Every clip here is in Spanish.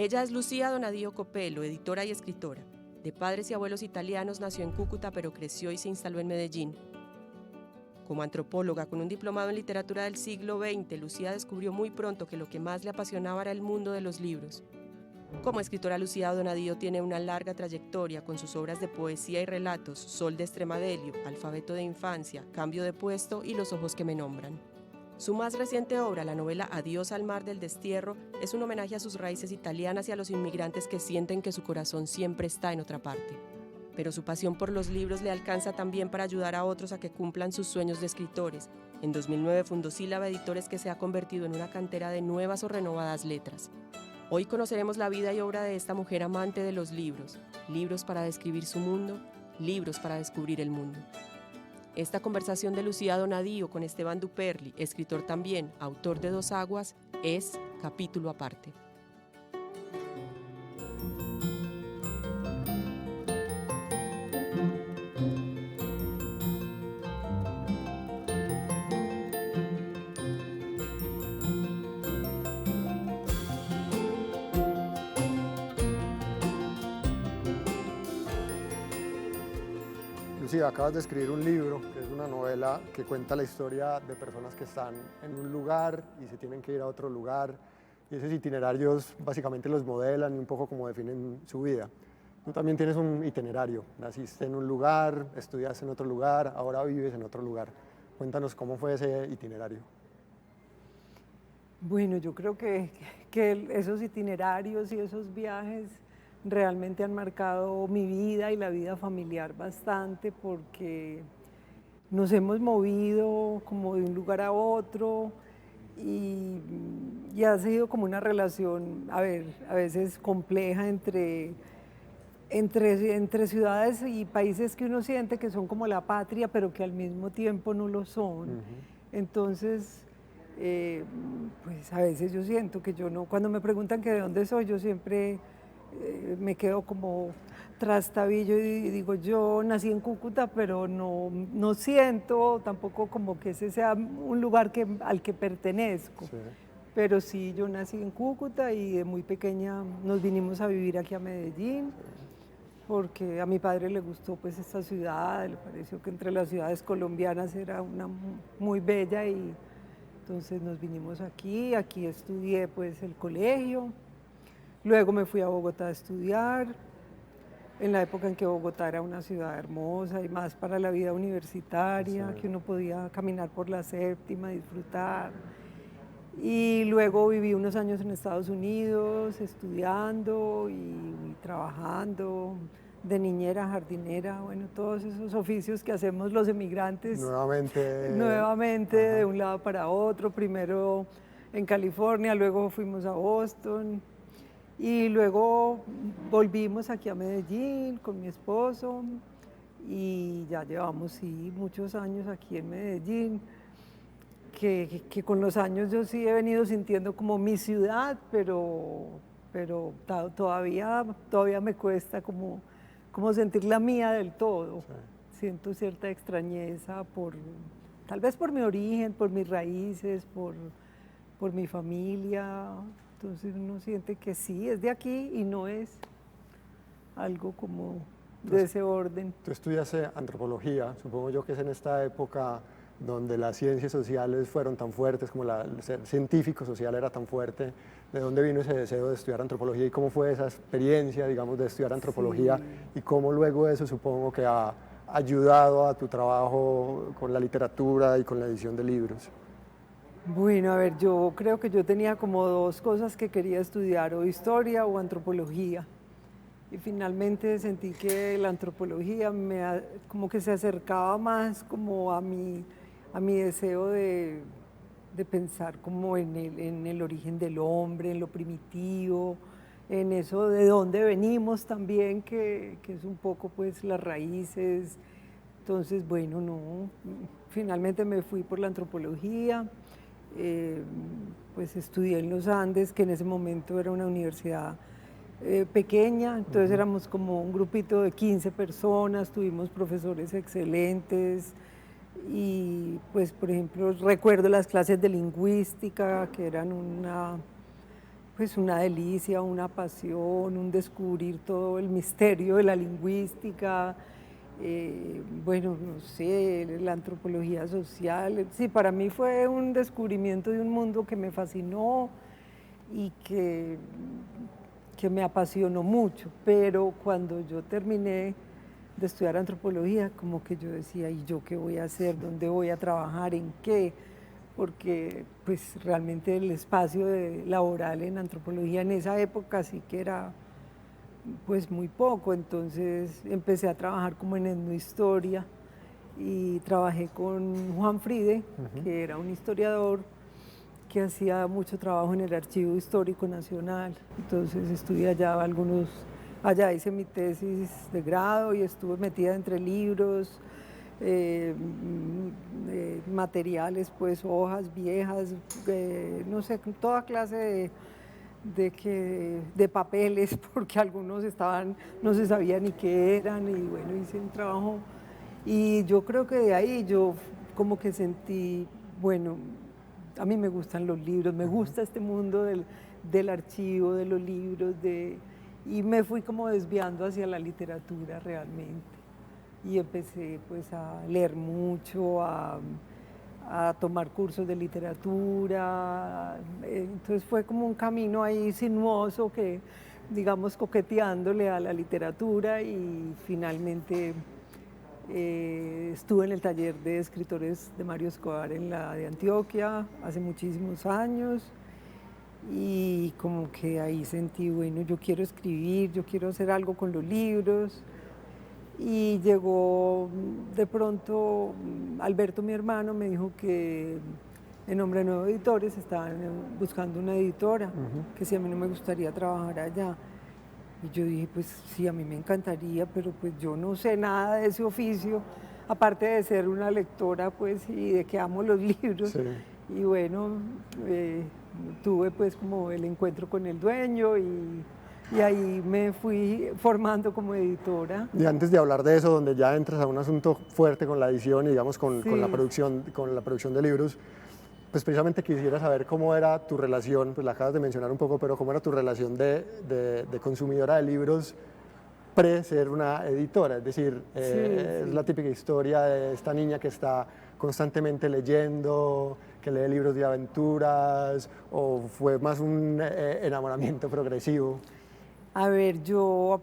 Ella es Lucía Donadio Copello, editora y escritora. De padres y abuelos italianos, nació en Cúcuta, pero creció y se instaló en Medellín. Como antropóloga con un diplomado en literatura del siglo XX, Lucía descubrió muy pronto que lo que más le apasionaba era el mundo de los libros. Como escritora, Lucía Donadio tiene una larga trayectoria con sus obras de poesía y relatos, Sol de Extremadelo, Alfabeto de Infancia, Cambio de Puesto y Los ojos que me nombran. Su más reciente obra, la novela Adiós al mar del destierro, es un homenaje a sus raíces italianas y a los inmigrantes que sienten que su corazón siempre está en otra parte. Pero su pasión por los libros le alcanza también para ayudar a otros a que cumplan sus sueños de escritores. En 2009 fundó Sílaba Editores, que se ha convertido en una cantera de nuevas o renovadas letras. Hoy conoceremos la vida y obra de esta mujer amante de los libros. Libros para describir su mundo, libros para descubrir el mundo. Esta conversación de Lucía Donadio con Esteban Duperli, escritor también, autor de Dos Aguas, es capítulo aparte. Lucía, acabas de escribir un libro, que es una novela que cuenta la historia de personas que están en un lugar y se tienen que ir a otro lugar, y esos itinerarios básicamente los modelan y un poco como definen su vida. Tú también tienes un itinerario, naciste en un lugar, estudiaste en otro lugar, ahora vives en otro lugar. Cuéntanos cómo fue ese itinerario. Bueno, yo creo que esos itinerarios y esos viajes realmente han marcado mi vida y la vida familiar bastante, porque nos hemos movido como de un lugar a otro y ha sido como una relación, a veces compleja entre ciudades y países que uno siente que son como la patria, pero que al mismo tiempo no lo son. Entonces, pues a veces yo siento que yo no, cuando me preguntan que de dónde soy, yo siempre me quedo como trastabillo y digo, yo nací en Cúcuta, pero no siento tampoco como que ese sea un lugar al que pertenezco. Sí. Pero sí, yo nací en Cúcuta y de muy pequeña nos vinimos a vivir aquí a Medellín, porque a mi padre le gustó pues esta ciudad, le pareció que entre las ciudades colombianas era una muy bella, y entonces nos vinimos aquí estudié pues el colegio. Luego me fui a Bogotá a estudiar, en la época en que Bogotá era una ciudad hermosa y más para la vida universitaria, sí, que uno podía caminar por la Séptima, disfrutar. Y luego viví unos años en Estados Unidos estudiando y trabajando de niñera, jardinera, bueno, todos esos oficios que hacemos los emigrantes. Nuevamente de un lado para otro, primero en California, luego fuimos a Boston. Y luego volvimos aquí a Medellín con mi esposo y ya llevamos sí, muchos años aquí en Medellín, que con los años yo sí he venido sintiendo como mi ciudad, pero todavía me cuesta como sentir la mía del todo. Sí. Siento cierta extrañeza tal vez por mi origen, por mis raíces, por mi familia. Entonces uno siente que sí, es de aquí y no es algo como de ese orden. Tú estudias antropología, supongo yo que es en esta época donde las ciencias sociales fueron tan fuertes, como el ser científico social era tan fuerte. ¿De dónde vino ese deseo de estudiar antropología y cómo fue esa experiencia, digamos, de estudiar antropología? Sí. Y cómo luego eso supongo que ha ayudado a tu trabajo con la literatura y con la edición de libros? Bueno, a ver, yo creo que yo tenía como dos cosas que quería estudiar, o historia o antropología. Y finalmente sentí que la antropología como que se acercaba más como a mi deseo de pensar como en el origen del hombre, en lo primitivo, en eso de dónde venimos también, que es un poco pues las raíces. Entonces, bueno, no, finalmente me fui por la antropología. Pues estudié en los Andes, que en ese momento era una universidad pequeña, entonces éramos como un grupito de 15 personas, tuvimos profesores excelentes y pues por ejemplo recuerdo las clases de lingüística, que eran pues una delicia, una pasión, un descubrir todo el misterio de la lingüística, bueno, no sé, la antropología social. Sí, para mí fue un descubrimiento de un mundo que me fascinó y que me apasionó mucho, pero cuando yo terminé de estudiar antropología, como que yo decía, ¿y yo qué voy a hacer? ¿Dónde voy a trabajar? ¿En qué? Porque pues realmente el espacio laboral en antropología en esa época sí que era pues muy poco, entonces empecé a trabajar como en etnohistoria y trabajé con Juan Fride, que era un historiador que hacía mucho trabajo en el Archivo Histórico Nacional, entonces estudié allá hice mi tesis de grado y estuve metida entre libros, materiales, pues hojas viejas, no sé, toda clase de papeles, porque algunos no se sabía ni qué eran, y bueno, hice un trabajo. Y yo creo que de ahí yo como que sentí, bueno, a mí me gustan los libros, me gusta este mundo del archivo, de los libros, y me fui como desviando hacia la literatura realmente. Y empecé pues a leer mucho, a tomar cursos de literatura, entonces fue como un camino ahí sinuoso que, digamos, coqueteándole a la literatura y finalmente estuve en el taller de escritores de Mario Escobar en la de Antioquia hace muchísimos años y como que ahí sentí, bueno, yo quiero escribir, yo quiero hacer algo con los libros. Y llegó de pronto Alberto, mi hermano, me dijo que en Nombre de Nuevo Editores estaban buscando una editora, que si a mí no me gustaría trabajar allá. Y yo dije, pues sí, a mí me encantaría, pero pues yo no sé nada de ese oficio, aparte de ser una lectora, pues, y de que amo los libros. Sí. Y bueno, tuve pues como el encuentro con el dueño y ahí me fui formando como editora. Y antes de hablar de eso, donde ya entras a un asunto fuerte con la edición y digamos con la producción de libros, pues precisamente quisiera saber cómo era tu relación, pues la acabas de mencionar un poco, pero cómo era tu relación de consumidora de libros pre-ser una editora, es decir, es la típica historia de esta niña que está constantemente leyendo, que lee libros de aventuras, o fue más un enamoramiento progresivo. A ver, yo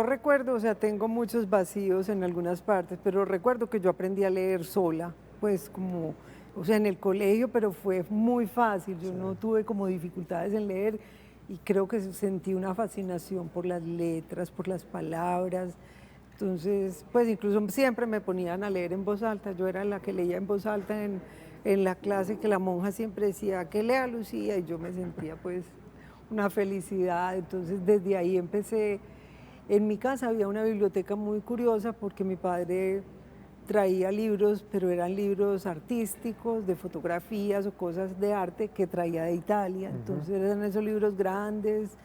recuerdo, o sea, tengo muchos vacíos en algunas partes, pero recuerdo que yo aprendí a leer sola, pues como, o sea, en el colegio, pero fue muy fácil, yo no tuve como dificultades en leer y creo que sentí una fascinación por las letras, por las palabras, entonces, pues incluso siempre me ponían a leer en voz alta, yo era la que leía en voz alta en la clase, que la monja siempre decía, que lea Lucía, y yo me sentía pues una felicidad, entonces desde ahí empecé. En mi casa había una biblioteca muy curiosa porque mi padre traía libros, pero eran libros artísticos, de fotografías o cosas de arte que traía de Italia, entonces eran esos libros grandes,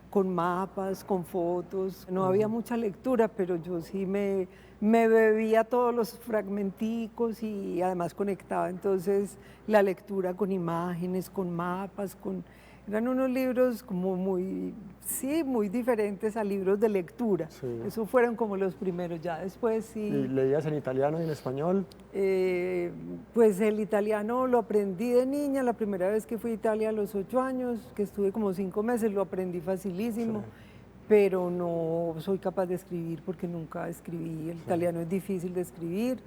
con mapas, con fotos, no había mucha lectura, pero yo sí me bebía todos los fragmenticos y además conectaba entonces la lectura con imágenes, con mapas, eran unos libros como muy diferentes a libros de lectura. Sí. Esos fueron como los primeros, ya después sí. ¿Y leías en italiano y en español? Pues el italiano lo aprendí de niña, la primera vez que fui a Italia a los 8 años, que estuve como 5 meses, lo aprendí facilísimo, sí. Pero no soy capaz de escribir porque nunca escribí, el italiano es difícil de escribir.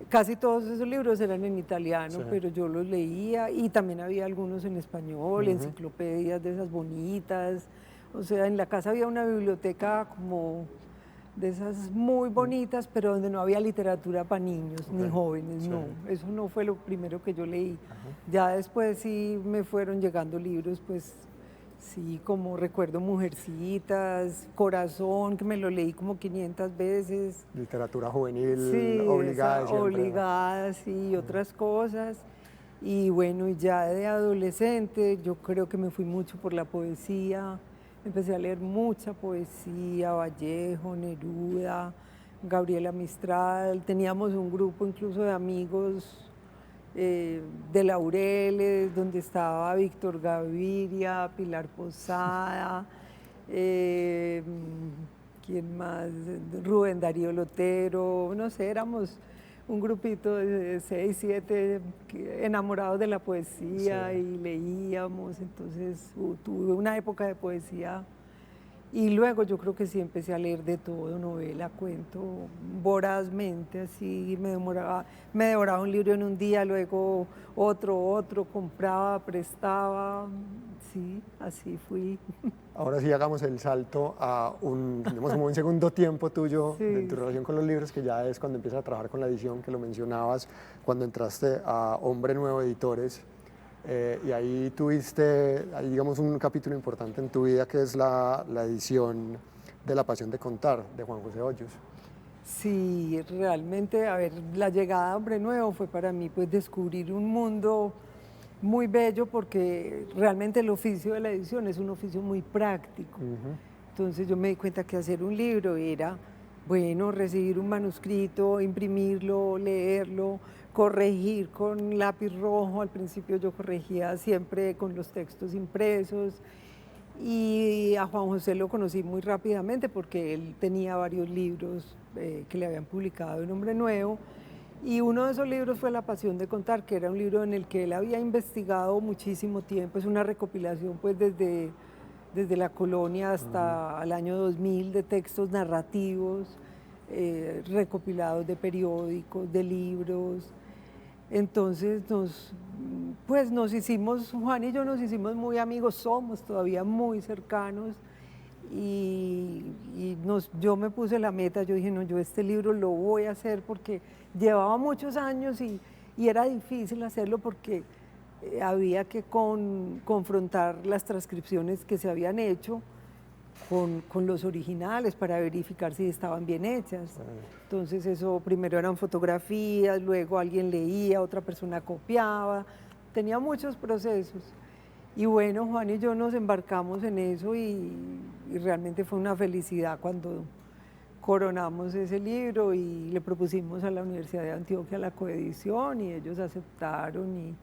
Casi todos esos libros eran en italiano, pero yo los leía y también había algunos en español, enciclopedias de esas bonitas. O sea, en la casa había una biblioteca como de esas muy bonitas, pero donde no había literatura para niños ni jóvenes, no. Eso no fue lo primero que yo leí. Ya después sí me fueron llegando libros, pues sí, como recuerdo Mujercitas, Corazón, que me lo leí como 500 veces. Literatura juvenil, obligada siempre. Obligada, sí, otras cosas. Y bueno, ya de adolescente yo creo que me fui mucho por la poesía. Empecé a leer mucha poesía, Vallejo, Neruda, Gabriela Mistral. Teníamos un grupo incluso de amigos de Laureles, donde estaba Víctor Gaviria, Pilar Posada, ¿quién más? Rubén Darío Lotero, no sé, éramos un grupito de 6, 7 enamorados de la poesía Sí. y leíamos, entonces tuve una época de poesía y luego yo creo que sí empecé a leer de todo, novela, cuento, vorazmente, así me devoraba un libro en un día, luego otro, compraba, prestaba, sí, así fui. Ahora sí hagamos el salto a digamos, como un segundo tiempo tuyo de Sí, tu relación con los libros, que ya es cuando empiezas a trabajar con la edición, que lo mencionabas, cuando entraste a Hombre Nuevo Editores. Y ahí tuviste, ahí digamos, un capítulo importante en tu vida, que es la edición de La Pasión de Contar, de Juan José Hoyos. sí, realmente, a ver, la llegada a Hombre Nuevo fue para mí pues descubrir un mundo muy bello porque realmente el oficio de la edición es un oficio muy práctico. Entonces yo me di cuenta que hacer un libro era, bueno, recibir un manuscrito, imprimirlo, leerlo, corregir con lápiz rojo. Al principio yo corregía siempre con los textos impresos. Y a Juan José lo conocí muy rápidamente porque él tenía varios libros que le habían publicado en Hombre Nuevo. Y uno de esos libros fue La Pasión de Contar, que era un libro en el que él había investigado muchísimo tiempo. Es una recopilación pues desde la colonia hasta el año 2000 de textos narrativos, recopilados de periódicos, de libros. Entonces pues nos hicimos, Juan y yo nos hicimos muy amigos, somos todavía muy cercanos yo me puse la meta, yo dije, no, yo este libro lo voy a hacer porque llevaba muchos años y era difícil hacerlo porque había que confrontar las transcripciones que se habían hecho con los originales para verificar si estaban bien hechas. Entonces eso primero eran fotografías, luego alguien leía, otra persona copiaba, tenía muchos procesos. Y bueno, Juan y yo nos embarcamos en eso y realmente fue una felicidad cuando coronamos ese libro y le propusimos a la Universidad de Antioquia la coedición y ellos aceptaron y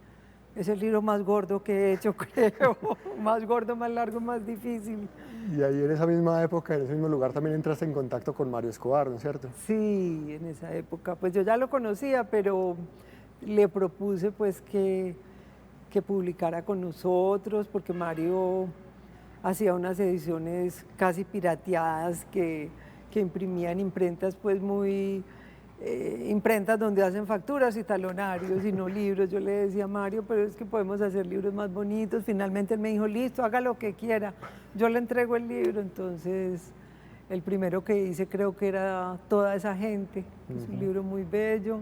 es el libro más gordo que he hecho, creo, más gordo, más largo, más difícil. Y ahí en esa misma época, en ese mismo lugar, también entraste en contacto con Mario Escobar, ¿no es cierto? Sí, en esa época, pues yo ya lo conocía, pero le propuse pues que publicara con nosotros, porque Mario hacía unas ediciones casi pirateadas que imprimían imprentas pues muy, imprentas donde hacen facturas y talonarios y no libros. Yo le decía a Mario, pero es que podemos hacer libros más bonitos. Finalmente él me dijo, listo, haga lo que quiera, yo le entrego el libro. Entonces el primero que hice creo que era Toda esa gente, que es un libro muy bello.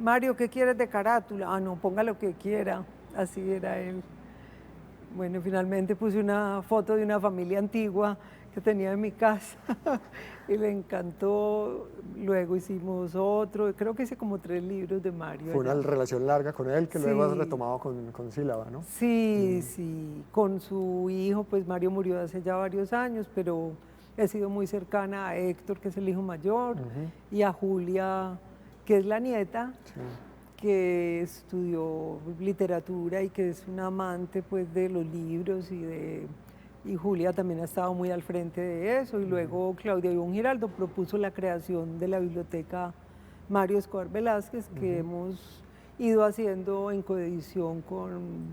Mario, ¿qué quieres de carátula? Ah, no, ponga lo que quiera, así era él. Bueno, finalmente puse una foto de una familia antigua que tenía en mi casa y le encantó. Luego hicimos otro, creo que hice como 3 libros de Mario. Fue una allá. relación larga con él que luego has Sí. retomado con Sílaba, ¿no? Sí, sí, con su hijo, pues Mario murió hace ya varios años, pero he sido muy cercana a Héctor, que es el hijo mayor, y a Julia, que es la nieta, Sí. que estudió literatura y que es una amante pues de los libros y Julia también ha estado muy al frente de eso. Y luego Claudia Ivonne Giraldo propuso la creación de la biblioteca Mario Escobar Velázquez, que hemos ido haciendo en coedición con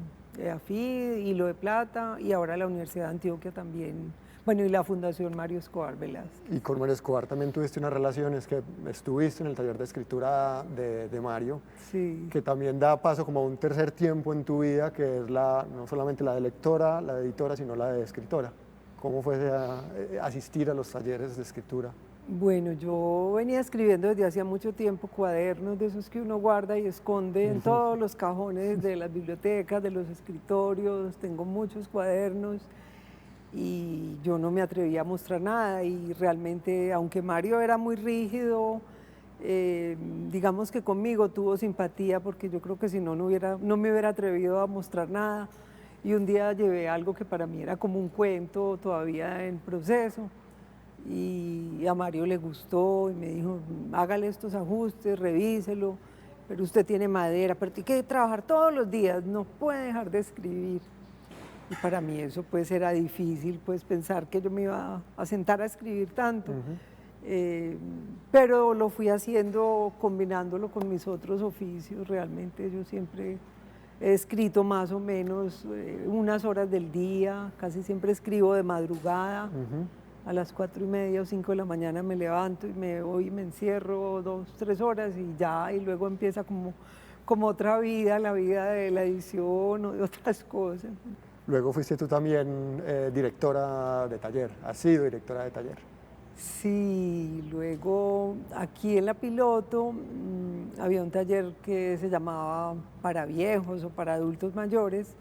AFID, Hilo de Plata y ahora la Universidad de Antioquia también. Bueno, y la Fundación Mario Escobar Velázquez. Y con Mario Escobar también tuviste una relación, es que estuviste en el taller de escritura de Mario, Sí. que también da paso como a un tercer tiempo en tu vida, que es no solamente la de lectora, la de editora, sino la de escritora. ¿Cómo fue asistir a los talleres de escritura? Bueno, yo venía escribiendo desde hacía mucho tiempo cuadernos de esos que uno guarda y esconde en todos los cajones de las bibliotecas, de los escritorios. Tengo muchos cuadernos y yo no me atrevía a mostrar nada y realmente, aunque Mario era muy rígido, digamos que conmigo tuvo simpatía porque yo creo que si no, no me hubiera atrevido a mostrar nada. Y un día llevé algo que para mí era como un cuento todavía en proceso y a Mario le gustó y me dijo, hágale estos ajustes, revíselo. pero usted tiene madera, pero tiene que trabajar todos los días, no puede dejar de escribir. Y para mí eso pues era difícil, pues pensar que yo me iba a sentar a escribir tanto. Pero lo fui haciendo, combinándolo con mis otros oficios. Realmente yo siempre he escrito más o menos unas horas del día, casi siempre escribo de madrugada. A las 4:30 o 5 de la mañana me levanto y me voy y me encierro 2, 3 horas y ya, y luego empieza como otra vida, la vida de la edición o de otras cosas. Luego fuiste tú también directora de taller, has sido directora de taller. Sí, luego aquí en La Piloto había un taller que se llamaba para viejos o para adultos mayores,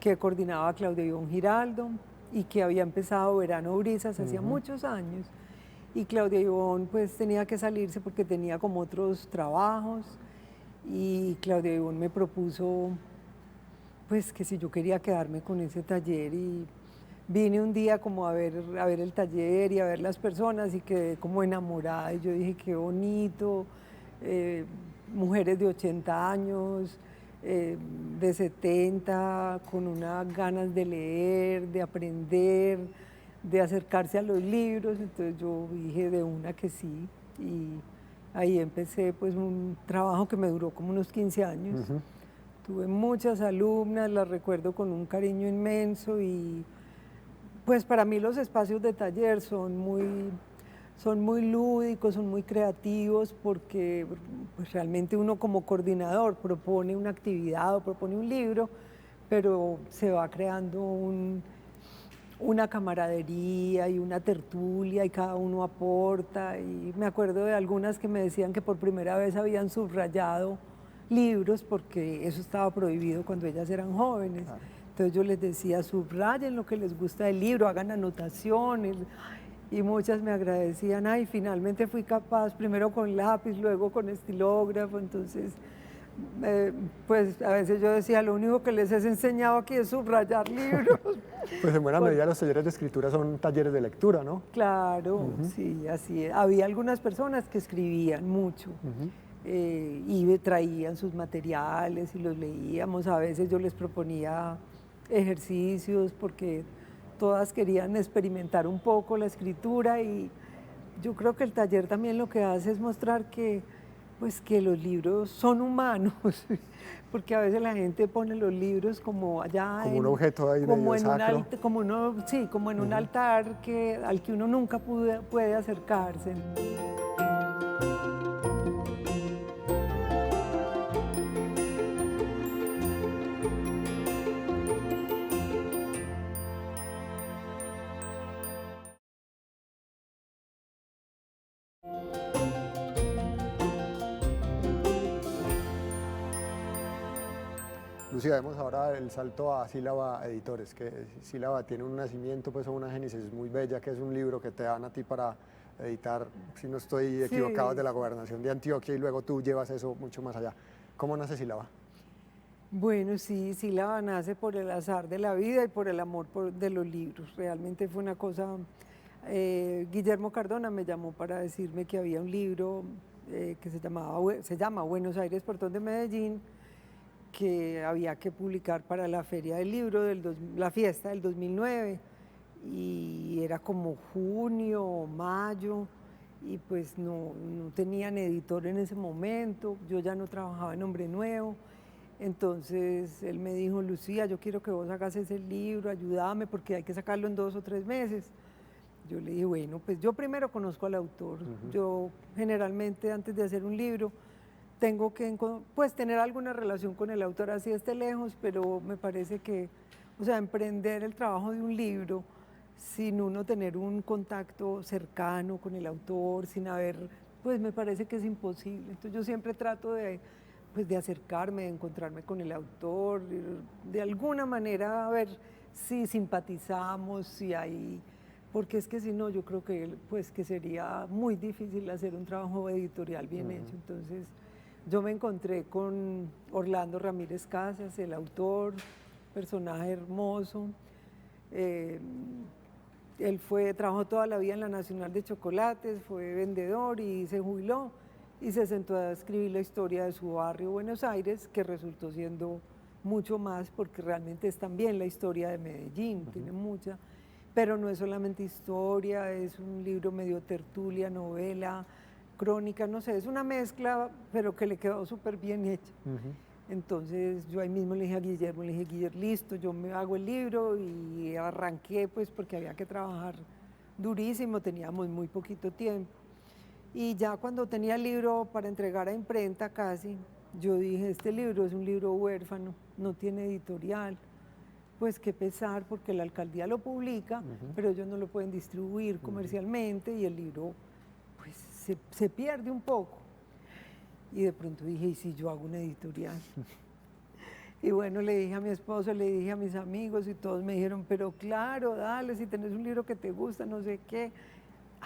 que coordinaba Claudia Ivonne Giraldo y que había empezado Verano Brisas hacía muchos años. Y Claudia Ivonne pues tenía que salirse porque tenía como otros trabajos, y Claudia Ivonne me propuso pues que si yo quería quedarme con ese taller, y vine un día como a ver el taller y a ver las personas y quedé como enamorada, y yo dije qué bonito, mujeres de 80 años, de 70, con unas ganas de leer, de aprender, de acercarse a los libros. Entonces yo dije de una que sí, y ahí empecé pues un trabajo que me duró como unos 15 años. Tuve muchas alumnas, las recuerdo con un cariño inmenso, y pues para mí los espacios de taller son muy lúdicos, son muy creativos, porque pues realmente uno como coordinador propone una actividad o propone un libro, pero se va creando una camaradería y una tertulia, y cada uno aporta. Y me acuerdo de algunas que me decían que por primera vez habían subrayado libros, porque eso estaba prohibido cuando ellas eran jóvenes. Entonces yo les decía, subrayen lo que les gusta del libro, hagan anotaciones, y muchas me agradecían. Ay, finalmente fui capaz, primero con lápiz, luego con estilógrafo. Entonces pues a veces yo decía, lo único que les he enseñado aquí es subrayar libros. Pues en buena medida los talleres de escritura son talleres de lectura, ¿no? Claro, sí, así es. Había algunas personas que escribían mucho, y traían sus materiales y los leíamos. A veces yo les proponía ejercicios porque todas querían experimentar un poco la escritura, y yo creo que el taller también lo que hace es mostrar que pues que los libros son humanos, porque a veces la gente pone los libros como allá, como un objeto ahí medio sacro. Como en un altar al que uno nunca puede acercarse. Lucía, vemos ahora el salto a Sílaba Editores, que Sílaba tiene un nacimiento, pues, o una génesis muy bella, que es un libro que te dan a ti para editar, si no estoy equivocado, de la Gobernación de Antioquia, y luego tú llevas eso mucho más allá. ¿Cómo nace Sílaba? Bueno, sí, Sílaba nace por el azar de la vida y por el amor de los libros. Realmente fue una cosa. Guillermo Cardona me llamó para decirme que había un libro que se llama Buenos Aires, Portón de Medellín, que había que publicar para la Feria del Libro, la fiesta del 2009, y era como junio o mayo, y pues no tenían editor en ese momento. Yo ya no trabajaba en Hombre Nuevo. Entonces él me dijo, Lucía, yo quiero que vos hagas ese libro, ayúdame porque hay que sacarlo en 2 o 3 meses. Yo le dije, bueno, pues yo primero conozco al autor. Yo generalmente antes de hacer un libro tengo que pues tener alguna relación con el autor, así esté lejos, pero me parece que, o sea, emprender el trabajo de un libro sin uno tener un contacto cercano con el autor, sin haber, pues me parece que es imposible. Entonces yo siempre trato de acercarme, de encontrarme con el autor, de alguna manera a ver si simpatizamos, si hay, porque es que si no, yo creo que pues que sería muy difícil hacer un trabajo editorial bien hecho. Entonces yo me encontré con Orlando Ramírez Casas, el autor, personaje hermoso. Él trabajó toda la vida en la Nacional de Chocolates, fue vendedor y se jubiló. y se sentó a escribir la historia de su barrio, Buenos Aires, que resultó siendo mucho más, porque realmente es también la historia de Medellín, tiene mucha, pero no es solamente historia, es un libro medio tertulia, novela, crónica, no sé, es una mezcla, pero que le quedó súper bien hecha. Entonces yo ahí mismo le dije a Guillermo, le dije, Guillermo, listo, yo me hago el libro, y arranqué pues porque había que trabajar durísimo, teníamos muy poquito tiempo. Y ya cuando tenía el libro para entregar a imprenta casi, yo dije, este libro es un libro huérfano, no tiene editorial, pues qué pesar porque la alcaldía lo publica, pero ellos no lo pueden distribuir comercialmente y el libro pues se pierde un poco. Y de pronto dije, ¿y si yo hago una editorial? Y bueno, le dije a mi esposo, le dije a mis amigos y todos me dijeron, pero claro, dale, si tenés un libro que te gusta, no sé qué.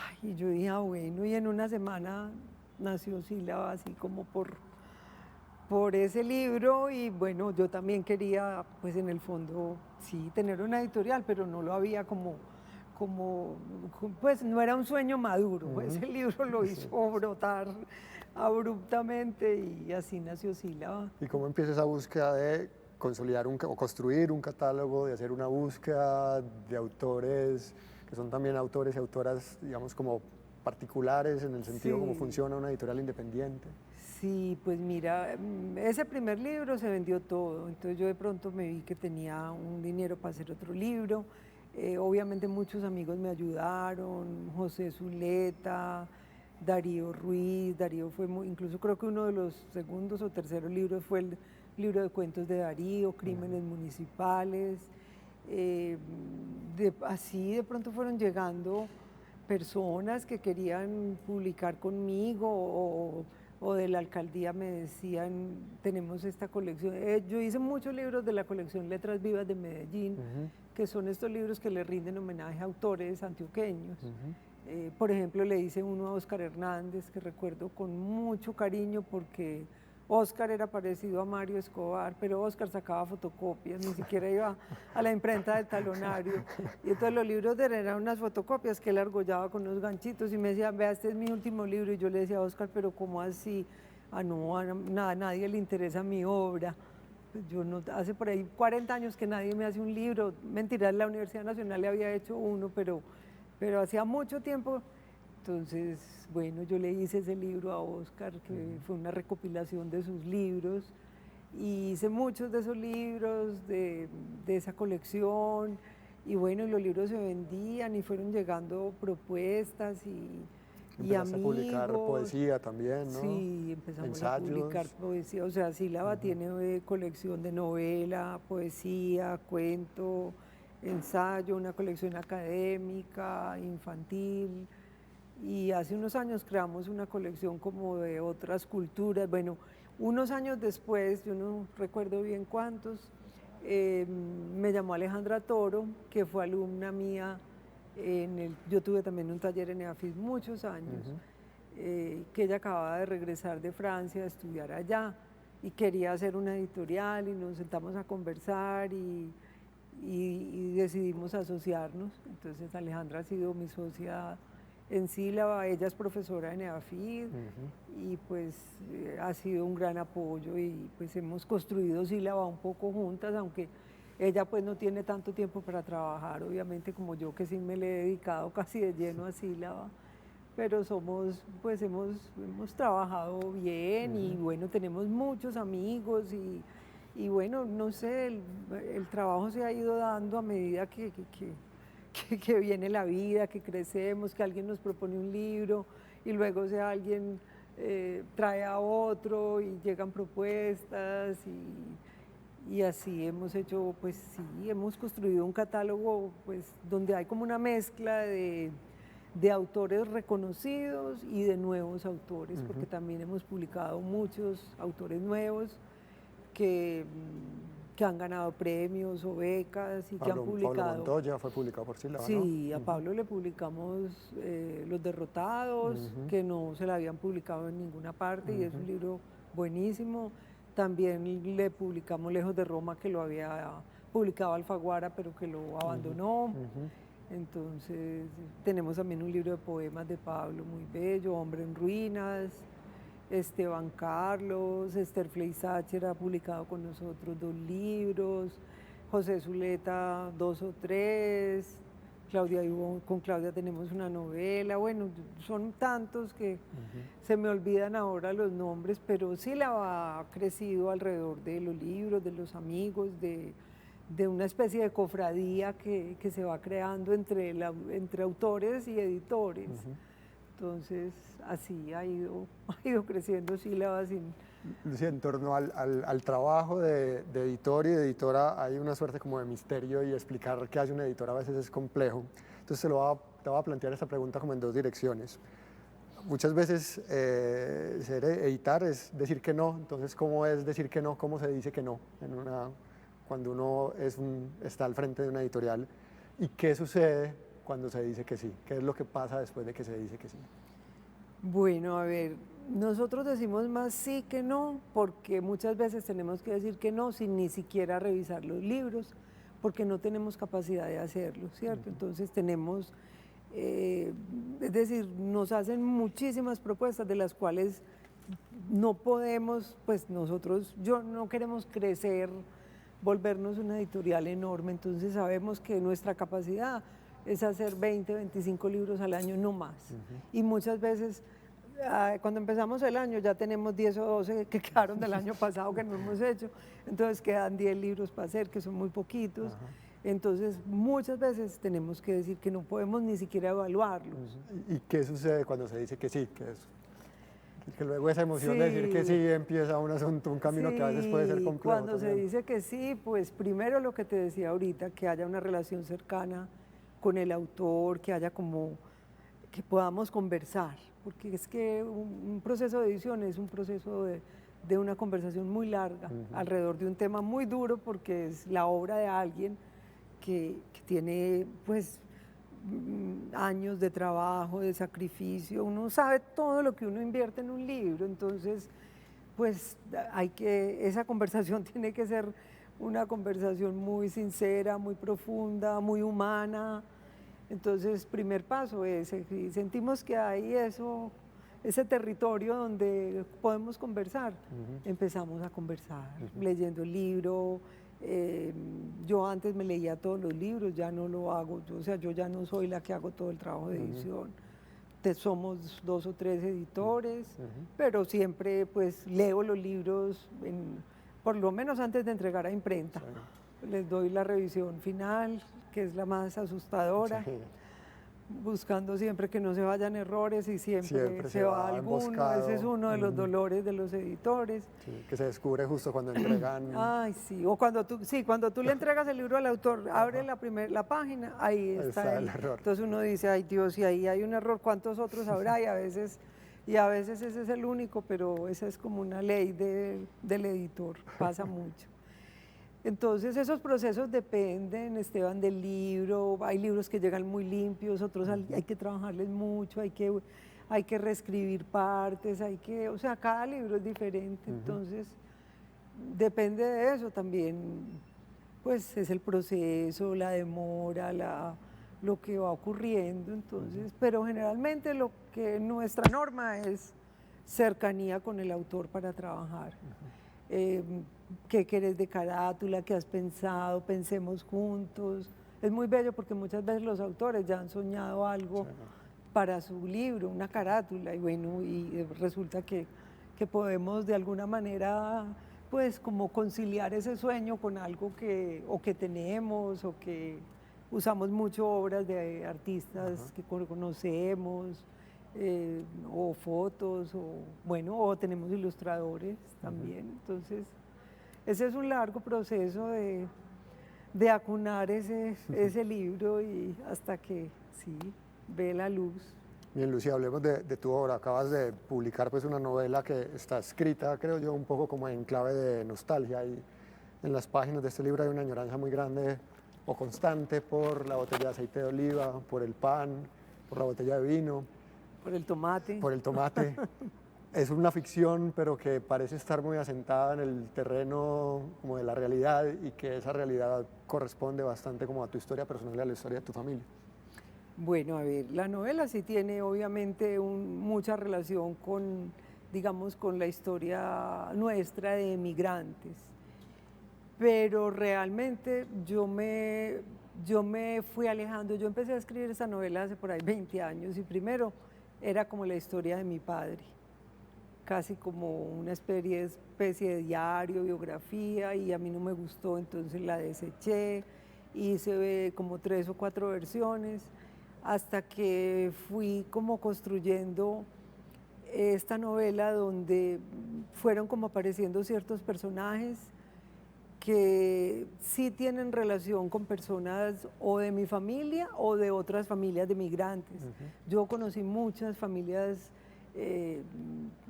Ay, y yo dije, ah, bueno, y en una semana nació Sílaba, así como por ese libro, y bueno, yo también quería, pues en el fondo, sí, tener una editorial, pero no lo había pues no era un sueño maduro, ese libro lo hizo brotar abruptamente y así nació Sílaba. ¿Y cómo empieza esa búsqueda de consolidar o construir un catálogo, de hacer una búsqueda de autores que son también autores y autoras, digamos, como particulares en el sentido de cómo funciona una editorial independiente? Sí, pues mira, ese primer libro se vendió todo, entonces yo de pronto me vi que tenía un dinero para hacer otro libro. Obviamente muchos amigos me ayudaron, José Zuleta, Darío Ruiz, Darío fue incluso creo que uno de los segundos o terceros libros fue el libro de cuentos de Darío, Crímenes Municipales. Así de pronto fueron llegando personas que querían publicar conmigo o de la alcaldía me decían, tenemos esta colección. Yo hice muchos libros de la colección Letras Vivas de Medellín, que son estos libros que le rinden homenaje a autores antioqueños. Por ejemplo, le hice uno a Óscar Hernández, que recuerdo con mucho cariño porque Óscar era parecido a Mario Escobar, pero Óscar sacaba fotocopias, ni siquiera iba a la imprenta del talonario. Y entonces los libros de él eran unas fotocopias que él argollaba con unos ganchitos y me decía, vea, este es mi último libro. Y yo le decía a Óscar, pero ¿cómo así? Ah, no, a nadie le interesa mi obra. Pues yo no, hace por ahí 40 años que nadie me hace un libro. Mentira, la Universidad Nacional le había hecho uno, pero hacía mucho tiempo. Entonces, bueno, yo le hice ese libro a Óscar, que fue una recopilación de sus libros, y hice muchos de esos libros, de esa colección, y bueno, los libros se vendían y fueron llegando propuestas y amigos. A publicar poesía también, ¿no? Sí, empezamos Ensayos. a publicar poesía, o sea, Sílaba tiene colección de novela, poesía, cuento, ensayo, una colección académica, infantil, y hace unos años creamos una colección como de otras culturas. Bueno, unos años después, yo no recuerdo bien cuántos, me llamó Alejandra Toro, que fue alumna mía, yo tuve también un taller en EAFIS muchos años, que ella acababa de regresar de Francia a estudiar allá y quería hacer una editorial y nos sentamos a conversar y decidimos asociarnos. Entonces Alejandra ha sido mi socia en Sílaba, ella es profesora en EAFID y pues ha sido un gran apoyo y pues hemos construido Sílaba un poco juntas, aunque ella pues no tiene tanto tiempo para trabajar, obviamente como yo que sí me le he dedicado casi de lleno a Sílaba, pero pues hemos trabajado bien y bueno, tenemos muchos amigos y bueno, no sé, el trabajo se ha ido dando a medida que viene la vida, que crecemos, que alguien nos propone un libro y luego alguien trae a otro y llegan propuestas y así hemos hecho, pues sí, hemos construido un catálogo pues donde hay como una mezcla de autores reconocidos y de nuevos autores, porque también hemos publicado muchos autores nuevos que han ganado premios o becas y que han publicado. Pablo Montoya fue publicado por Sílaba, sí, ¿no? a Pablo le publicamos Los Derrotados, que no se le habían publicado en ninguna parte y es un libro buenísimo. También le publicamos Lejos de Roma, que lo había publicado Alfaguara, pero que lo abandonó. Entonces, tenemos también un libro de poemas de Pablo muy bello, Hombre en Ruinas. Esteban Carlos, Esther Fleisacher ha publicado con nosotros 2 libros, José Zuleta 2 o 3, Claudia Ibón, con Claudia tenemos una novela, bueno, son tantos que se me olvidan ahora los nombres, pero sí la ha crecido alrededor de los libros, de los amigos, de una especie de cofradía que se va creando entre autores y editores. Entonces, así ha ido creciendo Sílabas. Lucía, en torno al trabajo de editor y de editora hay una suerte como de misterio y explicar qué hace un editor a veces es complejo. Entonces te voy a plantear esta pregunta como en 2 direcciones. Muchas veces editar es decir que no, entonces ¿cómo es decir que no? ¿Cómo se dice que no cuando uno está al frente de una editorial? ¿Y qué sucede cuando se dice que sí? ¿Qué es lo que pasa después de que se dice que sí? Bueno, a ver, nosotros decimos más sí que no, porque muchas veces tenemos que decir que no sin ni siquiera revisar los libros, porque no tenemos capacidad de hacerlo, ¿cierto? Entonces tenemos, es decir, nos hacen muchísimas propuestas de las cuales no podemos, pues nosotros, no queremos crecer, volvernos una editorial enorme, entonces sabemos que nuestra capacidad es hacer 20, 25 libros al año, no más. Y muchas veces, cuando empezamos el año, ya tenemos 10 o 12 que quedaron del año pasado que no hemos hecho, entonces quedan 10 libros para hacer, que son muy poquitos. Entonces, muchas veces tenemos que decir que no podemos ni siquiera evaluarlos. ¿Y qué sucede cuando se dice que sí? Que luego esa emoción de decir que sí empieza un asunto, un camino que a veces puede ser complejo. Cuando se dice que sí, pues primero lo que te decía ahorita, que haya una relación cercana con el autor, que haya como, que podamos conversar, porque es que un proceso de edición es un proceso de una conversación muy larga, alrededor de un tema muy duro, porque es la obra de alguien que tiene pues años de trabajo, de sacrificio, uno sabe todo lo que uno invierte en un libro, entonces pues esa conversación tiene que ser una conversación muy sincera, muy profunda, muy humana. Entonces, primer paso es, si sentimos que hay ese territorio donde podemos conversar, empezamos a conversar, leyendo el libro. Yo antes me leía todos los libros, ya no lo hago, o sea, yo ya no soy la que hago todo el trabajo de edición. Somos 2 o 3 editores, pero siempre pues leo los libros, por lo menos antes de entregar a imprenta. Les doy la revisión final, que es la más asustadora, buscando siempre que no se vayan errores y siempre se va alguno. Ese es uno de los dolores de los editores. Sí, que se descubre justo cuando entregan. Ay, sí, o cuando tú le entregas el libro al autor, abre la página, ahí está el error. Entonces uno dice, ay Dios, si ahí hay un error, ¿cuántos otros habrá? Y a veces ese es el único, pero esa es como una ley del editor, pasa mucho. Entonces esos procesos dependen, Esteban, del libro. Hay libros que llegan muy limpios, otros hay que trabajarles mucho, hay que reescribir partes, o sea, cada libro es diferente, entonces depende de eso también, pues es el proceso, la demora, lo que va ocurriendo, entonces, pero generalmente lo que nuestra norma es cercanía con el autor para trabajar. ¿Qué querés de carátula? ¿Qué has pensado? Pensemos juntos. Es muy bello porque muchas veces los autores ya han soñado algo para su libro, una carátula, y bueno, y resulta que podemos de alguna manera pues como conciliar ese sueño con algo que tenemos, o que usamos mucho obras de artistas que conocemos, o fotos, o tenemos ilustradores también, entonces ese es un largo proceso de acunar ese libro y hasta que sí ve la luz. Bien, Lucía, hablemos de tu obra. Acabas de publicar pues una novela que está escrita, creo yo, un poco como en clave de nostalgia, y en las páginas de este libro hay una añoranza muy grande o constante por la botella de aceite de oliva, por el pan, por la botella de vino. Por el tomate. Por el tomate. Es una ficción, pero que parece estar muy asentada en el terreno como de la realidad, y que esa realidad corresponde bastante como a tu historia personal y a la historia de tu familia. Bueno, a ver, la novela sí tiene obviamente mucha relación con digamos, con la historia nuestra de emigrantes. Pero realmente yo me fui alejando. Yo empecé a escribir esa novela hace por ahí 20 años y primero era como la historia de mi padre, casi como una especie de diario, biografía, y a mí no me gustó, entonces la deseché, hice como 3 o 4 versiones, hasta que fui como construyendo esta novela donde fueron como apareciendo ciertos personajes que sí tienen relación con personas o de mi familia o de otras familias de migrantes. Yo conocí muchas familias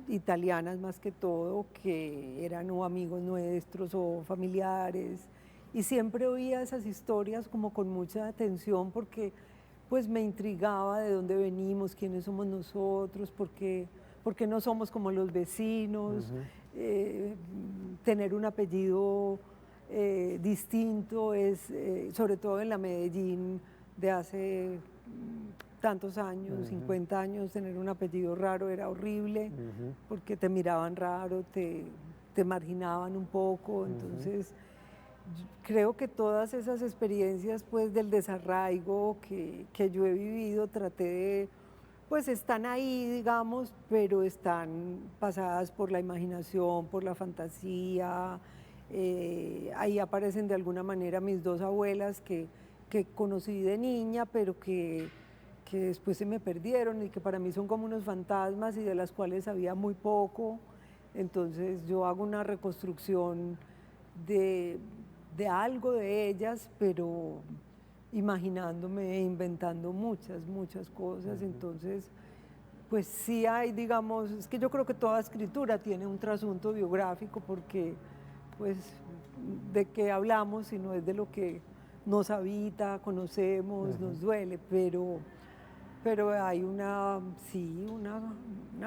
italianas más que todo, que eran o amigos nuestros o familiares, y siempre oía esas historias como con mucha atención porque pues me intrigaba de dónde venimos, quiénes somos nosotros, por qué no somos como los vecinos, tener un apellido distinto es, sobre todo en la Medellín de hace tantos años, 50 años, tener un apellido raro era horrible, porque te miraban raro, te marginaban un poco, entonces creo que todas esas experiencias pues del desarraigo que yo he vivido, traté de, pues están ahí, digamos, pero están pasadas por la imaginación, por la fantasía. Ahí aparecen de alguna manera mis 2 abuelas que conocí de niña, pero que después se me perdieron y que para mí son como unos fantasmas y de las cuales sabía muy poco. Entonces yo hago una reconstrucción de algo de ellas, pero imaginándome e inventando muchas cosas. Entonces, pues sí hay, digamos, es que yo creo que toda escritura tiene un trasunto biográfico porque, pues, de qué hablamos si no es de lo que nos habita, conocemos, nos duele, pero hay una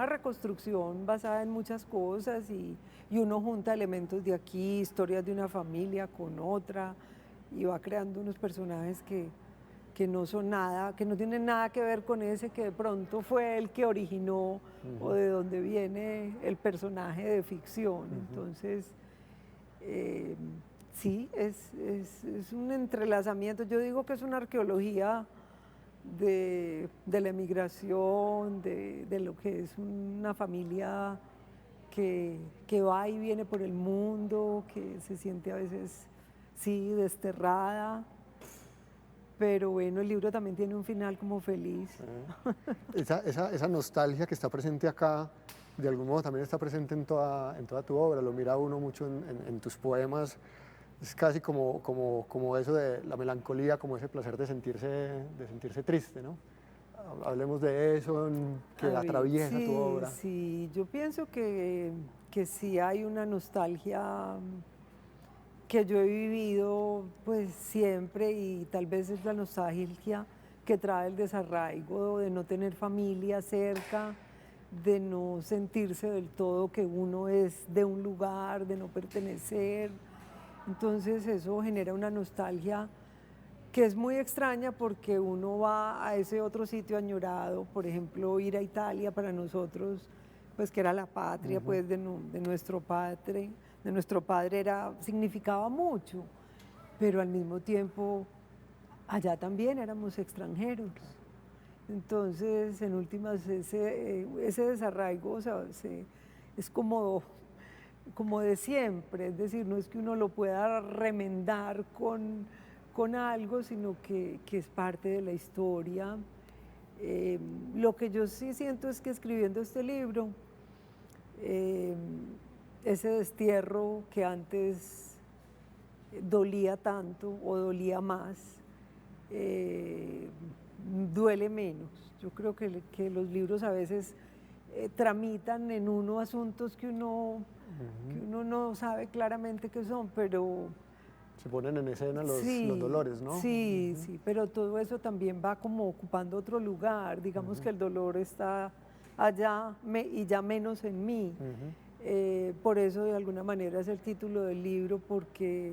reconstrucción basada en muchas cosas y uno junta elementos de aquí, historias de una familia con otra y va creando unos personajes que no son nada, que no tienen nada que ver con ese que de pronto fue el que originó o de donde viene el personaje de ficción. Entonces, sí, es un entrelazamiento. Yo digo que es una arqueología de la emigración, de lo que es una familia que va y viene por el mundo, que se siente a veces, sí, desterrada, pero bueno, el libro también tiene un final como feliz. Esa nostalgia que está presente acá, de algún modo también está presente en toda tu obra, lo mira uno mucho en tus poemas. Es casi como eso de la melancolía, como ese placer de sentirse triste, ¿no? Hablemos de eso, que atraviesa tu obra. Sí, yo pienso que sí hay una nostalgia que yo he vivido pues siempre, y tal vez es la nostalgia que trae el desarraigo, de no tener familia cerca, de no sentirse del todo que uno es de un lugar, de no pertenecer. Entonces eso genera una nostalgia que es muy extraña porque uno va a ese otro sitio añorado, por ejemplo, ir a Italia para nosotros, pues que era la patria pues de nuestro padre, significaba mucho, pero al mismo tiempo allá también éramos extranjeros. Entonces, en últimas, ese desarraigo, o sea, es como de siempre, es decir, no es que uno lo pueda remendar con algo, sino que es parte de la historia. Lo que yo sí siento es que escribiendo este libro, ese destierro que antes dolía tanto o dolía más, duele menos. Yo creo que los libros a veces tramitan en uno asuntos que uno no sabe claramente qué son, pero se ponen en escena los dolores, ¿no? Sí, sí, pero todo eso también va como ocupando otro lugar. Digamos que el dolor está allá y ya menos en mí. Por eso de alguna manera es el título del libro, porque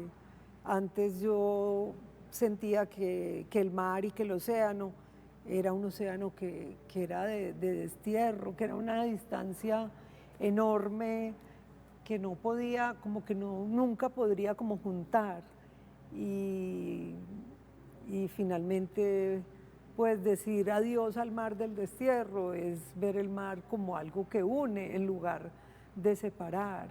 antes yo sentía que el mar y que el océano era un océano que era de destierro, que era una distancia enorme que no podía, como que no, nunca podría como juntar. Y finalmente, pues decir adiós al mar del destierro es ver el mar como algo que une en lugar de separar.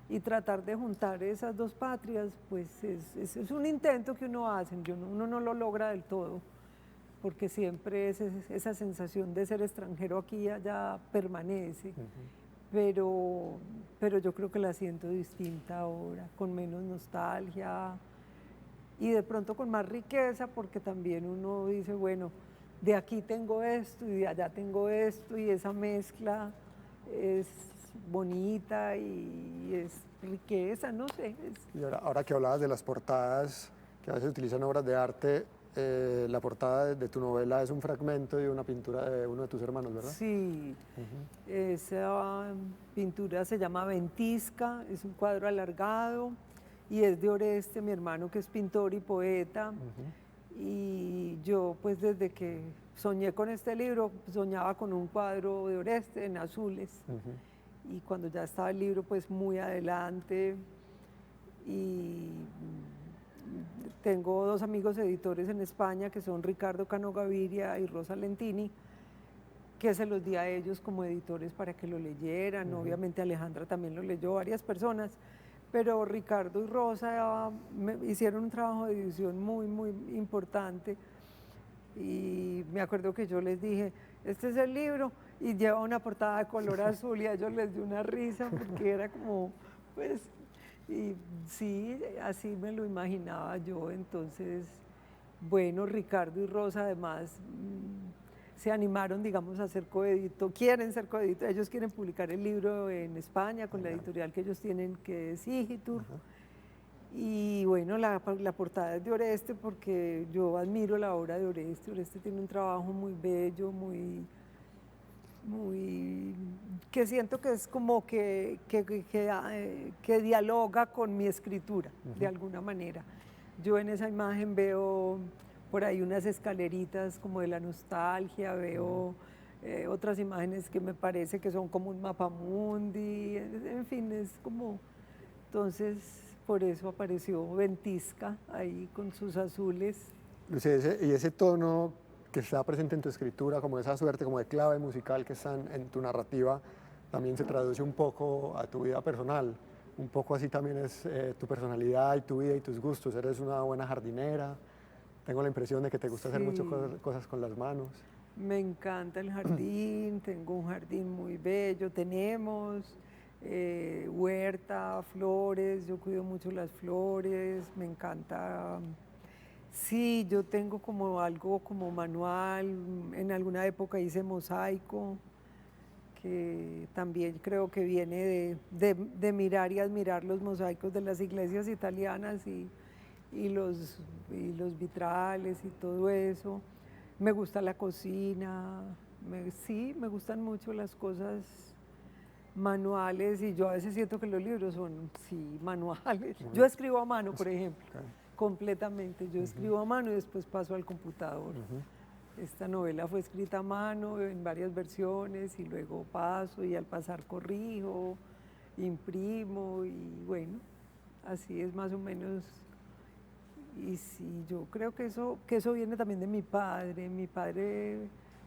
Y tratar de juntar esas dos patrias, pues es un intento que uno hace, uno no lo logra del todo, porque siempre esa sensación de ser extranjero aquí y allá permanece. Pero yo creo que la siento distinta ahora, con menos nostalgia y de pronto con más riqueza, porque también uno dice, bueno, de aquí tengo esto y de allá tengo esto, y esa mezcla es bonita y es riqueza, no sé. Y ahora que hablabas de las portadas que a veces utilizan obras de arte, la portada de tu novela es un fragmento de una pintura de uno de tus hermanos, ¿verdad? Sí, esa pintura se llama Ventisca, es un cuadro alargado y es de Oreste, mi hermano, que es pintor y poeta. Y yo, pues desde que soñé con este libro, soñaba con un cuadro de Oreste en azules. Y cuando ya estaba el libro, pues muy adelante. Y tengo dos amigos editores en España, que son Ricardo Cano Gaviria y Rosa Lentini, que se los di a ellos como editores para que lo leyeran. Obviamente Alejandra también lo leyó, varias personas, pero Ricardo y Rosa hicieron un trabajo de edición muy, muy importante. Y me acuerdo que yo les dije, este es el libro, y lleva una portada de color azul, y a ellos les dio una risa, porque era como, pues, y sí, así me lo imaginaba yo. Entonces, bueno, Ricardo y Rosa además se animaron, digamos, a ser coedito, quieren ser coedito, ellos quieren publicar el libro en España con la editorial que ellos tienen, que es Igitur. Y bueno, la portada es de Oreste, porque yo admiro la obra de Oreste. Oreste tiene un trabajo muy bello, que siento que es como que dialoga con mi escritura, de alguna manera. Yo en esa imagen veo por ahí unas escaleritas como de la nostalgia, veo otras imágenes que me parece que son como un mapamundi, en fin, es como... Entonces, por eso apareció Ventisca ahí con sus azules. Lucía, y ese tono que está presente en tu escritura, como esa suerte como de clave musical que está en tu narrativa, también se traduce un poco a tu vida personal. Un poco así también es tu personalidad y tu vida y tus gustos. Eres una buena jardinera. Tengo la impresión de que te gusta hacer muchas cosas con las manos. Me encanta el jardín, tengo un jardín muy bello, tenemos huerta, flores, yo cuido mucho las flores, me encanta. Sí, yo tengo como algo como manual, en alguna época hice mosaico, que también creo que viene de mirar y admirar los mosaicos de las iglesias italianas y los vitrales y todo eso. Me gusta la cocina, sí, me gustan mucho las cosas manuales, y yo a veces siento que los libros son, sí, manuales. Yo escribo a mano, por ejemplo, completamente. Yo escribo a mano y después paso al computador. Esta novela fue escrita a mano en varias versiones y luego paso, y al pasar corrijo, imprimo, y bueno, así es más o menos. Y sí, yo creo que eso viene también de mi padre. Mi padre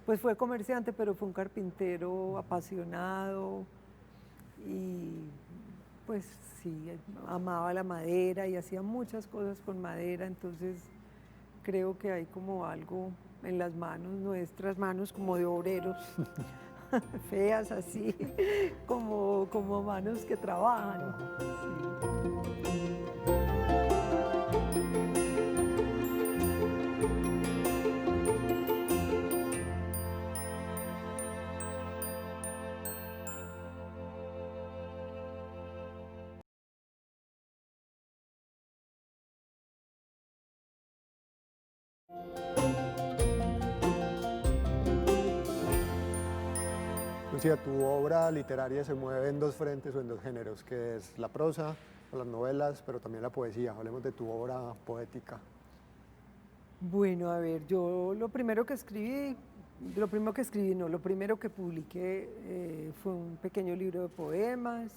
pues fue comerciante, pero fue un carpintero apasionado, y pues sí, amaba la madera y hacía muchas cosas con madera. Entonces creo que hay como algo en las manos, nuestras manos como de obreros, feas así, como manos que trabajan. Sí. Lucía, tu obra literaria se mueve en dos frentes o en dos géneros, que es la prosa o las novelas, pero también la poesía. Hablemos de tu obra poética. Bueno, a ver, yo lo primero que escribí lo primero que escribí, no, lo primero que publiqué fue un pequeño libro de poemas,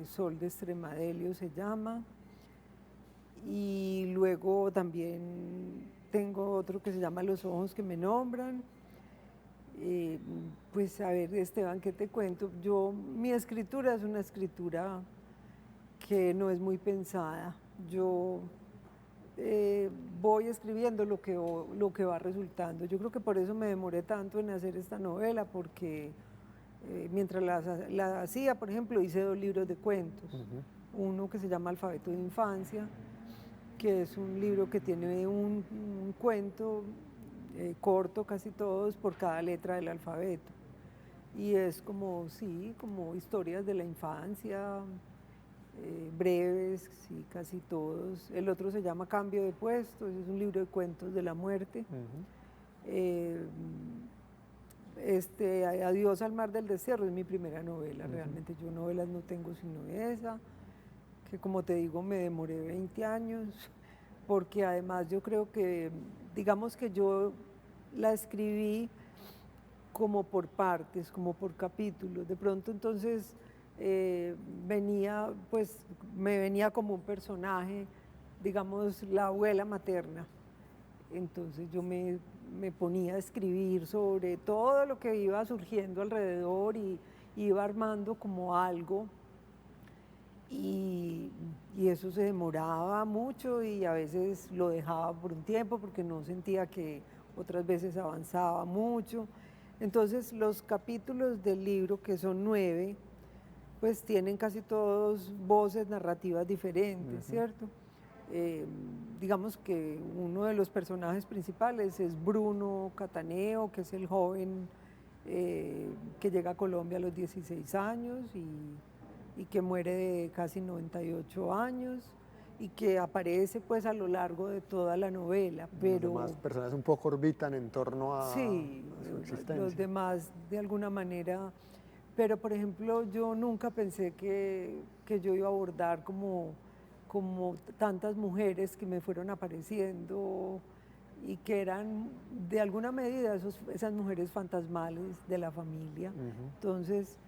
Sol de Extremadura se llama, y luego también tengo otro que se llama Los ojos que me nombran. Pues a ver, Esteban, ¿qué te cuento? Mi escritura es una escritura que no es muy pensada. Yo voy escribiendo lo que va resultando. Yo creo que por eso me demoré tanto en hacer esta novela, porque mientras la hacía, por ejemplo, hice 2 libros de cuentos. Uno que se llama Alfabeto de Infancia, que es un libro que tiene un cuento corto, casi todos, por cada letra del alfabeto. Y es como, sí, como historias de la infancia, breves, sí, casi todos. El otro se llama Cambio de Puestos, es un libro de cuentos de la muerte. Adiós al mar del destierro es mi primera novela, realmente yo novelas no tengo sino esa, que como te digo me demoré 20 años, porque además yo creo que, digamos que yo la escribí como por partes, como por capítulos, de pronto entonces me venía como un personaje, digamos la abuela materna, entonces yo me ponía a escribir sobre todo lo que iba surgiendo alrededor y iba armando como algo. Y eso se demoraba mucho y a veces lo dejaba por un tiempo porque no sentía que otras veces avanzaba mucho. Entonces los capítulos del libro, que son 9, pues tienen casi todos voces narrativas diferentes, ¿cierto? Digamos que uno de los personajes principales es Bruno Cataneo, que es el joven que llega a Colombia a los 16 años y que muere de casi 98 años y que aparece pues a lo largo de toda la novela. Pero los demás personajes un poco orbitan en torno a, sí, a su existencia. Los demás de alguna manera, pero por ejemplo yo nunca pensé que yo iba a abordar como tantas mujeres que me fueron apareciendo y que eran de alguna medida esas mujeres fantasmales de la familia. Entonces,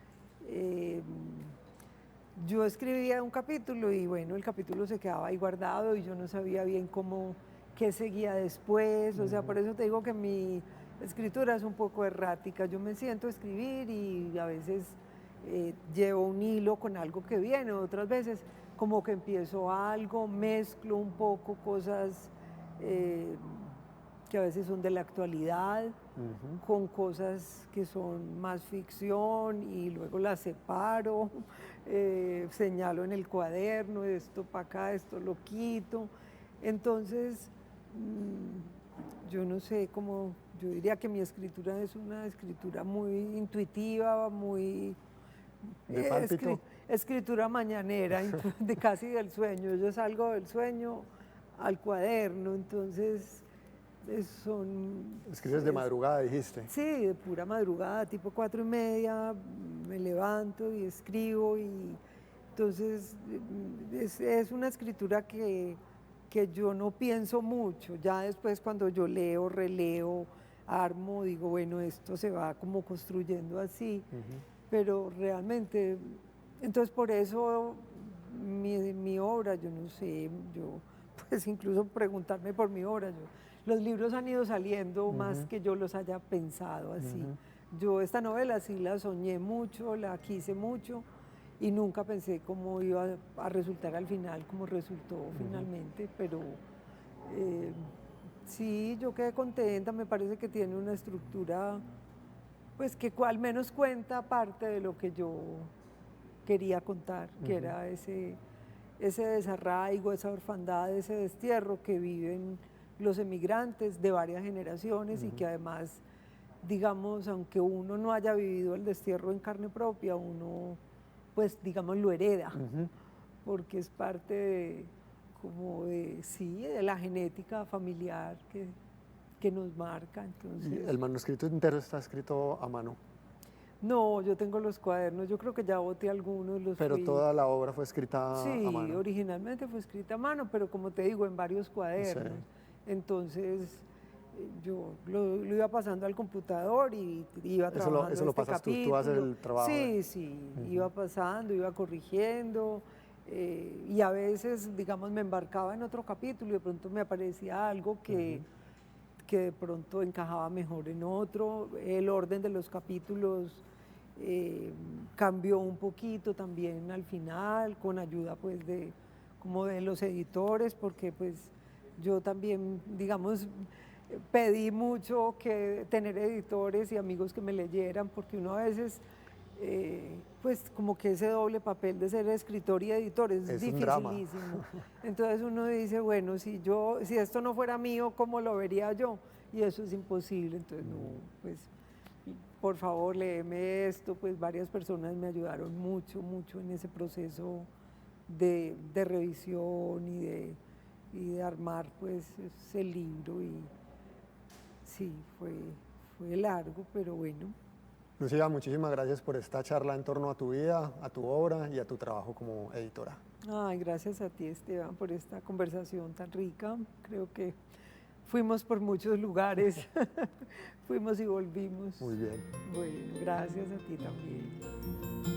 yo escribía un capítulo y bueno, el capítulo se quedaba ahí guardado y yo no sabía bien qué seguía después, o sea, por eso te digo que mi escritura es un poco errática. Yo me siento a escribir y a veces llevo un hilo con algo que viene, otras veces como que empiezo algo, mezclo un poco cosas que a veces son de la actualidad, con cosas que son más ficción y luego las separo, señalo en el cuaderno, esto para acá, esto lo quito. Entonces, yo no sé cómo, yo diría que mi escritura es una escritura muy intuitiva, muy... ¿De pálpito? Escritura mañanera, de casi del sueño. Yo salgo del sueño al cuaderno, entonces son... Escribes de madrugada, dijiste. Sí, de pura madrugada, tipo 4:30, me levanto y escribo y entonces es una escritura que yo no pienso mucho. Ya después cuando yo leo, releo, armo, digo, bueno, esto se va como construyendo así, pero realmente, entonces por eso mi obra, yo no sé, yo pues incluso preguntarme por mi obra, los libros han ido saliendo más que yo los haya pensado así. Yo esta novela sí la soñé mucho, la quise mucho y nunca pensé cómo iba a resultar al final, como resultó finalmente, pero sí, yo quedé contenta, me parece que tiene una estructura, pues que al menos cuenta parte de lo que yo quería contar, que era ese desarraigo, esa orfandad, ese destierro que viven los emigrantes de varias generaciones y que además, digamos, aunque uno no haya vivido el destierro en carne propia, uno, pues, digamos, lo hereda, porque es parte de la genética familiar que nos marca. Entonces, ¿Y el manuscrito entero está escrito a mano? No, yo tengo los cuadernos, yo creo que ya boté algunos. Pero toda la obra fue escrita sí, a mano. Sí, originalmente fue escrita a mano, pero como te digo, en varios cuadernos. Sí. Entonces, yo lo iba pasando al computador y iba trabajando Eso lo este pasas tú capítulo. haces el trabajo. Sí, sí, iba pasando, iba corrigiendo, y a veces, digamos, me embarcaba en otro capítulo y de pronto me aparecía algo que de pronto encajaba mejor en otro. El orden de los capítulos cambió un poquito también al final, con ayuda pues como de los editores, porque pues yo también, digamos, pedí mucho que tener editores y amigos que me leyeran, porque uno a veces, pues como que ese doble papel de ser escritor y editor es un drama. dificilísimo. Entonces uno dice, bueno, si esto no fuera mío, ¿cómo lo vería yo? Y eso es imposible, entonces no, pues por favor, léeme esto, pues varias personas me ayudaron mucho, mucho en ese proceso de revisión y de armar pues ese libro, y sí, fue largo, pero bueno. Lucía, muchísimas gracias por esta charla en torno a tu vida, a tu obra y a tu trabajo como editora. Ay, gracias a ti, Esteban, por esta conversación tan rica. Creo que fuimos por muchos lugares, fuimos y volvimos. Muy bien. Bueno, gracias a ti también.